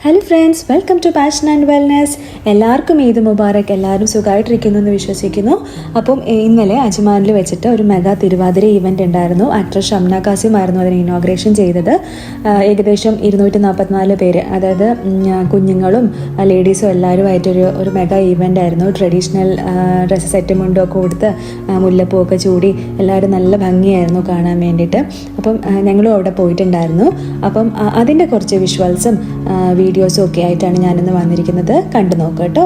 Hello friends, welcome to passion and wellness. എല്ലാവർക്കും ഈദ് മുബാറക്. എല്ലാവരും സുഖമായിട്ടിരിക്കുന്നു എന്ന് വിശ്വസിക്കുന്നു. അപ്പം ഇന്നലെ അജ്മാനിൽ വെച്ചിട്ട് ഒരു മെഗാ തിരുവാതിര ഈവൻ്റ് ഉണ്ടായിരുന്നു. ആക്ട്രസ് ഷംന കാസിം ആയിരുന്നു അതിന് ഇനോഗ്രേഷൻ ചെയ്തത്. ഏകദേശം 244 പേര്, അതായത് കുഞ്ഞുങ്ങളും ലേഡീസും എല്ലാവരുമായിട്ടൊരു മെഗാ ഈവൻ്റ് ആയിരുന്നു. ട്രഡീഷണൽ ഡ്രസ്സ് സെറ്റ് മുണ്ടൊക്കെ കൊടുത്ത് മുല്ലപ്പൂവൊക്കെ ചൂടി എല്ലാവരും നല്ല ഭംഗിയായിരുന്നു കാണാൻ വേണ്ടിയിട്ട്. അപ്പം ഞങ്ങളും അവിടെ പോയിട്ടുണ്ടായിരുന്നു. അപ്പം അതിൻ്റെ കുറച്ച് വിഷ്വൽസും വീഡിയോസും ഒക്കെ ആയിട്ടാണ് ഞാനിന്ന് വന്നിരിക്കുന്നത്. കണ്ടു നോക്കാം കേട്ടോ.